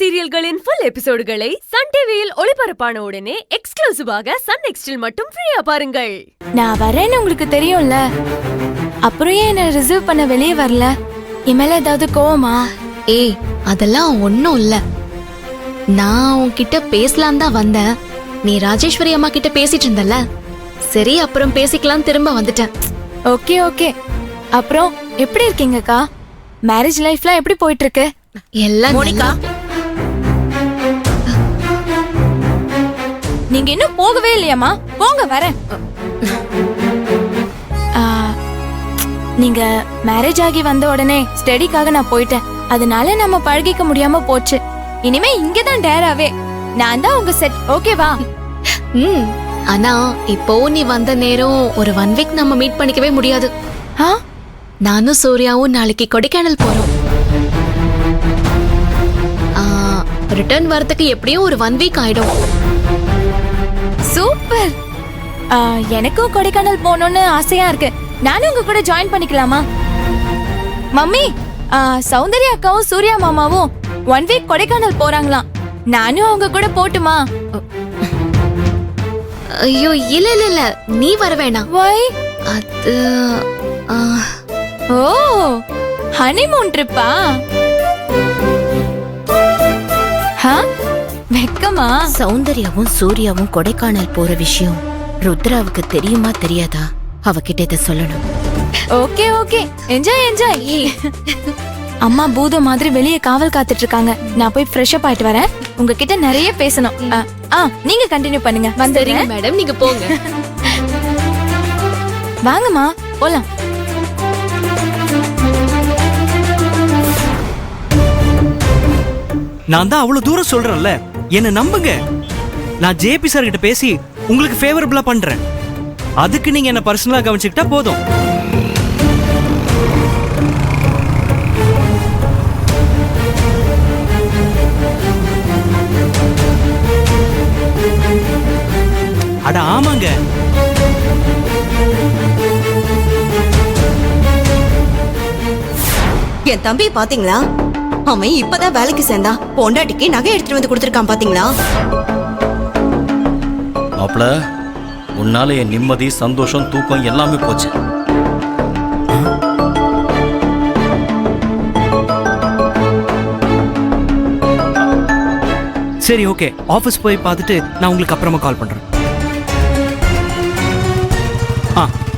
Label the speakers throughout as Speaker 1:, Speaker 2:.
Speaker 1: சீரியல்களின் full எபிசோடுகளை Sun டிவியில் ஒளிபரப்பான உடனே எக்ஸ்க்ளூசிவாக சன் நெக்ஸ்டில் மட்டும் ஃப்ரீயா பாருங்கள்.
Speaker 2: நான் வரேன்னு உங்களுக்கு தெரியும்ல, அப்புறம் ஏன் என்ன ரிசர்வ் பண்ண வெளியே வரல? இமேல ஏதாவது கோவமா?
Speaker 3: ஏய், அதெல்லாம் ஒண்ணும் இல்ல. நான் உன்கிட்ட பேசலாம் தான் வந்தேன். நீ ராஜேஸ்வரி அம்மா கிட்ட பேசிட்டு இருந்தல, சரி அப்புறம் பேசிக்கலாம் திரும்ப வந்துட்டேன்.
Speaker 2: Okay okay. அப்புறம் எப்படி இருக்கீங்கக்கா? மேரேஜ் லைஃப்லாம் எப்படி போயிட்டு இருக்கு?
Speaker 3: எல்லாம்
Speaker 4: மோனிகா,
Speaker 2: நீங்க இன்னும் போகவே இல்லையாமா? போங்க வரேன். நீங்க மேரேஜ் ஆகி வந்த உடனே ஸ்டடிக்காக நான் போயிட்டேன். அதனால நம்ம பழகிக்க முடியாம போச்சு. இனிமே இங்கதான் டேராவே. நான் தான் உங்க செட். ஓகேவா?
Speaker 3: ஆனா இப்போ நீ வந்த நேரம் ஒரு 1 வீக் நம்ம மீட் பண்ணிக்கவே முடியாது. நானும் சூர்யாவும் நாளைக்கு கொடைக்கானல் போறோம். ரிட்டர்ன் வரதுக்கு எப்படியும் ஒரு 1 வீக் ஆயிடும்.
Speaker 2: சூப்பர். எனக்கும் கொடைக்கானல் போகணும்னு ஆசையா இருக்கு. நானும் உங்க கூட ஜாயின் பண்ணிக்கலாமா? மம்மி, சௌந்தர்யா அக்காவும் சூர்யா மாமாவும் 1 வீக் கொடைக்கானல் போறாங்களாம். நானும் அவங்க கூட போட்டுமா?
Speaker 3: ஐயோ இல்ல இல்ல இல்ல, நீ வர வேணாம்.
Speaker 2: வை?
Speaker 3: அது
Speaker 2: ஓ, ஹனிமூன் ட்ரிப்பா? வெக்கமா?
Speaker 4: சௌந்தர்யாவும் சூர்யாவும் கொடைக்கானல் போற விஷயம் ருத்ராவுக்கு தெரியுமா தெரியாதா? அவகிட்ட இதை சொல்லணும்.
Speaker 2: Okay okay, enjoy enjoy. அம்மா பூதம் மாதிரி வெளியே காவல் காத்துட்டு இருக்காங்க. நான் போய் ஃப்ரெஷ் அப் ஆயிட்டு வரேன். உங்ககிட்ட நிறைய பேசணும். நீங்க கண்டினியூ பண்ணுங்க.
Speaker 3: சரிங்க மேடம், நீங்க போங்க.
Speaker 2: வாங்கம்மா போலாம்.
Speaker 5: நான் தான் அவ்வளவு தூரம் சொல்றேன்ல, என்ன நம்புங்க. நான் ஜேபி சார் கிட்ட பேசி உங்களுக்கு ஃபேவரபிளா பண்றேன். அதுக்கு நீங்க என்ன பர்சனலா கவனிச்சுக்கிட்டா போதும். அட ஆமாங்க.
Speaker 4: என் தம்பி பாத்தீங்களா? அவன் இப்பதான் வேலைக்கு சேர்ந்தா, பொண்டாட்டிக்கு நகை எடுத்துட்டு வந்து கொடுத்துருக்கான் பாத்தீங்களா?
Speaker 6: மாப்ள, உன்னால என் நிம்மதி, சந்தோஷம், தூக்கம் எல்லாமே போச்சு.
Speaker 5: சரி ஓகே, ஆபீஸ் போய் பார்த்துட்டு நான் உங்களுக்கு அப்புறமா கால் பண்றேன்.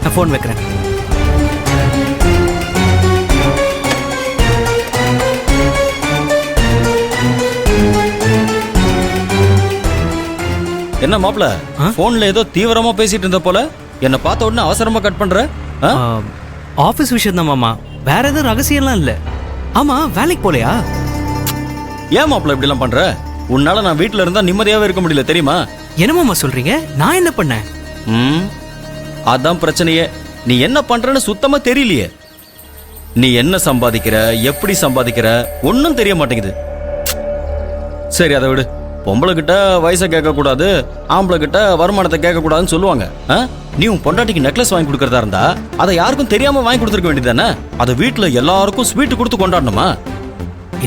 Speaker 5: நான் போன் வைக்கிறேன்.
Speaker 6: என்ன மாப்ள, போன்ல ஏதோ தீவிரமா பேசிட்டு இருந்த போல, என்ன பார்த்த உடனே அவசரமா கட் பண்ற?
Speaker 5: ஆபீஸ் விஷயம் தான் மாமா, வேற எதுவும் ரகசியம்லாம் இல்ல. ஆமா, வேலைக்கு போலையா?
Speaker 6: ஏன் மாப்ள இப்படி எல்லாம் பண்ற? உன்னால நான் வீட்டுல இருந்தா நிம்மதியாவே இருக்க முடியல தெரியுமா?
Speaker 5: என்ன மாமா சொல்றீங்க? நான் என்ன பண்ணேன்?
Speaker 6: அதான் பிரச்சனையே. நீ என்ன பண்றன்னு சுத்தமா தெரியலையே. நீ என்ன சம்பாதிக்கிற, எப்படி சம்பாதிக்கிற ஒன்னும் தெரிய மாட்டேங்குது. சரி அதை விடு. பொம்பளை கிட்ட வயசை கேட்க கூடாது, ஆம்பளை கிட்ட வருமானத்தை கேட்க கூடாதுன்னு சொல்லுவாங்க. நீ உன் பொண்டாட்டிக்கு நெக்லஸ் வாங்கி கொடுக்கறதா இருந்தா அதை யாருக்கும் தெரியாம வாங்கி கொடுத்துருக்க வேண்டியதானே? அதை வீட்டுல எல்லாருக்கும் ஸ்வீட் கொடுத்து கொண்டாடணுமா?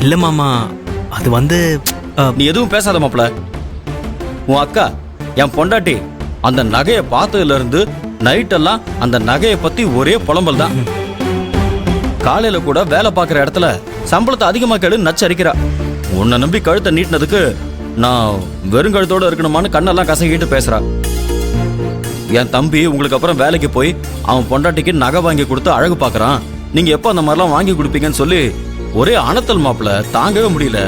Speaker 5: இல்ல மாமா, அது வந்து
Speaker 6: நீ எதுவும் பேசாத மாப்ள. உன் அக்கா என் பொண்டாட்டி அந்த நகையை பார்த்ததுல இருந்து நைட்டெல்லாம் அந்த நகையை பத்தி ஒரே புலம்பல் தான். காலையில கூட வேலை பார்க்குற இடத்துல சம்பளத்தை அதிகமா கேளு நச்சரிக்கிறா. உன்னை நம்பி கழுத்தை நீட்டினதுக்கு நான் வெறுங்கழுத்தோட இருக்கணுமான்னு கண்ணெல்லாம் கசங்கிட்டு பேசுறா. என் தம்பி உங்களுக்கு அப்புறம் வேலைக்கு போய் அவன் பொண்டாட்டிக்கு நகை வாங்கி கொடுத்து அழகு பார்க்கறான். நீங்க எப்போ அந்த மாதிரிலாம் வாங்கி கொடுப்பீங்கன்னு சொல்லி ஒரே அனத்தல் மாப்ள. தாங்கவே முடியல.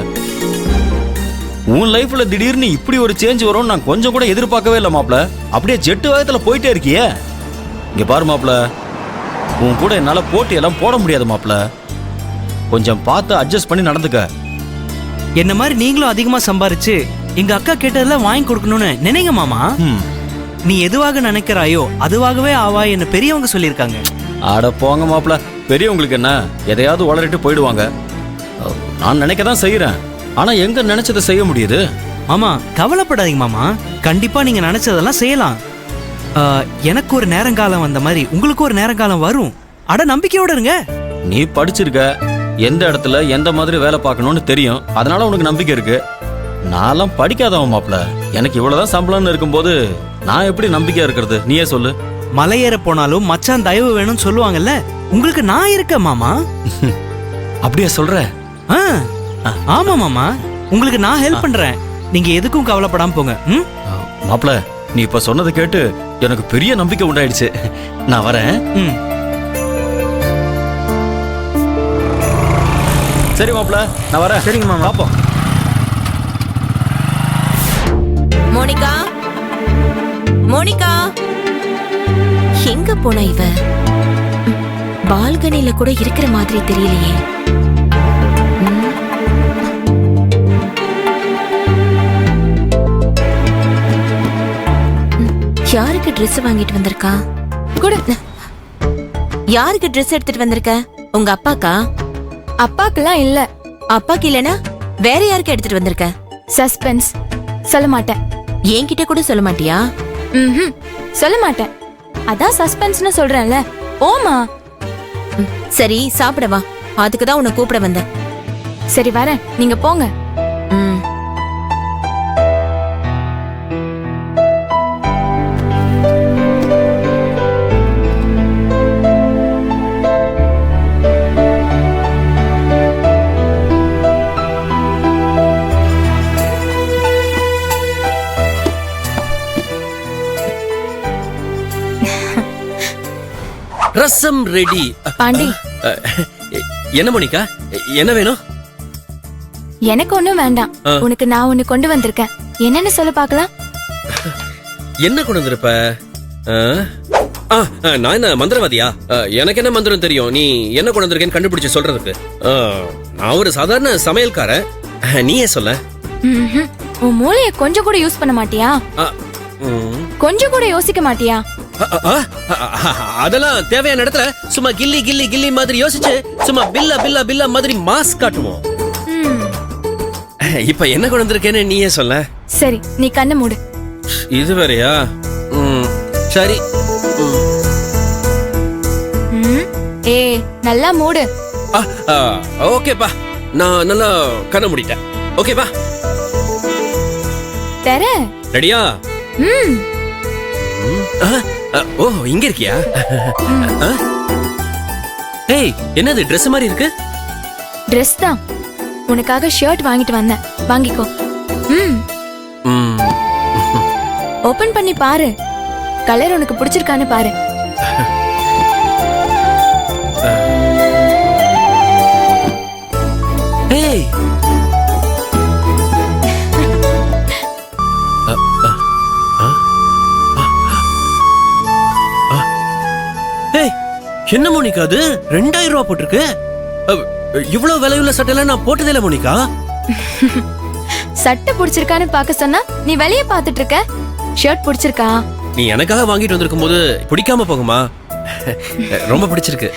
Speaker 6: உன் லைஃப்ல திடீர்னு இப்படி ஒரு சேஞ்ச் வரும்னு நான் கொஞ்சம் கூட எதிர்பார்க்கவே இல்லை மாப்ள. அப்படியே ஜெட்டு வேகத்துல போயிட்டே இருக்கியே. இங்க பாரு மாப்ள, உன் கூட என்னால போட்டி எல்லாம் போட முடியாது மாப்ள. கொஞ்சம் பார்த்து அட்ஜஸ்ட் பண்ணி நடந்துக்க.
Speaker 5: என்ன மாதிரி நீங்களும் அதிகமா சம்பாரிச்சு எங்க அக்கா கேட்டதெல்லாம் வாங்கி கொடுக்கணும்னு நினைங்க மாமா. நீ எதுவாக நினைக்கிறாயோ அதுவாகவே ஆவா என்ன பெரியவங்க சொல்லியிருக்காங்க.
Speaker 6: ஆட போங்க மாப்ள, பெரியவங்களுக்கு என்ன எதையாவது உளறிட்டு போயிடுவாங்க. நான் நினைக்க தான் செய்யறேன், ஆனா எங்க நினைச்சதை செய்ய முடியுது?
Speaker 5: மாமா கவலைப்படாதீங்க மாமா, கண்டிப்பா நீங்க நினைச்சதெல்லாம் செய்யலாம். எனக்கு ஒரு நேரங்காலம் வந்த மாதிரி உங்களுக்கு ஒரு நேரங்காலம் வரும். அட நம்பிக்கையோட இருங்க.
Speaker 6: நீ படிச்சிருக்க, எந்த இடத்துல எந்த மாதிரி வேலை பார்க்கணும்னு தெரியும். அதனால உனக்கு நம்பிக்கை இருக்கு. நான்லாம் படிக்காதவன் மாப்பிள. எனக்கு இவ்வளவுதான் சம்பளம்னு இருக்கும்போது நான் எப்படி நம்பிக்கையா இருக்கிறது? நீயே சொல்லு.
Speaker 5: மலையேற போனாலும் மச்சான் தயவு வேணும்னு சொல்லுவாங்கல்ல, உங்களுக்கு நான் இருக்கேன் மாமா.
Speaker 6: அப்படியே சொல்ற?
Speaker 5: ஆ, ஆமா மாமா, உங்களுக்கு நான் ஹெல்ப் பண்றேன். நீங்க எதுக்கும் கவலைப்படாம போங்க. ம்?
Speaker 6: மாப்பிள, நீ இப்ப சொன்னதை கேட்டு எனக்கு பெரிய நம்பிக்கை உண்டாயிடுச்சு. நான் வரேன்.
Speaker 5: ம்.
Speaker 6: சரி மாப்பிள, நான் வரேன்.
Speaker 5: சரிங்க மாமா.
Speaker 6: பாப்போம்.
Speaker 4: மோனிகா, மோனிகா, எங்க போனா இவ? பால்கனில கூட இருக்கிற மாதிரி தெரியலையே. யாருக்கு Dress வாங்கிட்டு வந்திருக்கா?
Speaker 2: குடு.
Speaker 4: யாருக்கு Dress எடுத்துட்டு வந்திருக்க? உங்க அப்பாக்கா?
Speaker 2: அப்பாக்கெல்லாம் இல்ல.
Speaker 4: அப்பாக்கு இல்லனா வேற யாருக்கு எடுத்துட்டு வந்திருக்க?
Speaker 2: சஸ்பென்ஸ். சொல்ல மாட்டேன்.
Speaker 4: என்கிட்ட கூட சொல்ல மாட்டியா?
Speaker 2: ம்ஹும். சொல்ல மாட்டேன். அதான் சஸ்பென்ஸ்னு சொல்றேன்ல. ஓமா.
Speaker 4: சரி, சாப்பிட வா. அதுக்கு தான் உன்னை கூப்பிட வந்தேன்.
Speaker 2: சரி வரேன், நீங்க போங்க.
Speaker 4: ம்.
Speaker 7: ரசம் ரெடி.
Speaker 2: பாண்டி,
Speaker 7: என்ன மோனிகா, என்ன வேணும்?
Speaker 2: எனக்கு ஒண்ணும் வேண்டாம். உனக்கு நான் ஒண்ணு கொண்டு வந்திருக்கேன். என்னன்னு சொல்ல பார்க்கலாம்.
Speaker 7: என்ன கொண்டு வந்திருப்ப? நான் என்ன மந்திரவாதியா? எனக்கு என்ன மந்திரம் தெரியும்? நீ என்ன கொண்டு வந்திருக்கேன்னு கண்டுபிடிச்சு சொல்றதுக்கு. நான் ஒரு சாதாரண சமையல்காரன். நீயே சொல்ல.
Speaker 2: ம்ஹும். உன் மூளைய கொஞ்சம் கூட யூஸ் பண்ண மாட்டியா? கொஞ்சம் கூட யோசிக்க மாட்டியா?
Speaker 7: அதெல்லாம் தேவையான இடத்துல சும்மா கில்லி கில்லி கில்லி மாதிரி யோசிச்சு சும்மா பில்லா பில்லா பில்லா மாதிரி மாஸ் காட்டுவோம். இப்ப என்ன கொண்டு வந்திருக்கேன்னு நீயே சொல்ல.
Speaker 2: சரி, நீ கண்ணை மூடு.
Speaker 7: இது வேறயா? சரி.
Speaker 2: ஏய், நல்லா மூடு.
Speaker 7: ஓகேப்பா, நான் நல்லா கண்ண மூடிட்டேன். ஓகேப்பா,
Speaker 2: தர.
Speaker 7: ரெடியா?
Speaker 2: ம்.
Speaker 7: ஓ, இங்க இருக்கியா? ஏய், என்னது Dress மாதிரி இருக்கு?
Speaker 2: Dress தான். உனக்காக ஷர்ட் வாங்கிட்டு வந்தேன். வாங்கிக்கோ. ஓபன் பண்ணி பாரு. கலர் உனக்கு பிடிச்சிருக்கான்னு பாரு.
Speaker 7: ஏய், என்ன மோனிகா அது? 2000 ரூபாய் போட்டிருக்கு. இவ்வளவு விலையுள்ள சட்டையெல்லாம் நான் போட்டதே இல்ல மோனிகா.
Speaker 2: சட்டை பிடிச்சிருக்கான்னு பாக்க சொன்னா நீ வெளிய பாத்துட்டு இருக்க. ஷர்ட் பிடிச்சிருக்கா?
Speaker 7: நீ எனக்காக வாங்கிட்டு வந்திருக்கும் போது பிடிக்காம போகுமா? ரொம்ப பிடிச்சிருக்கு.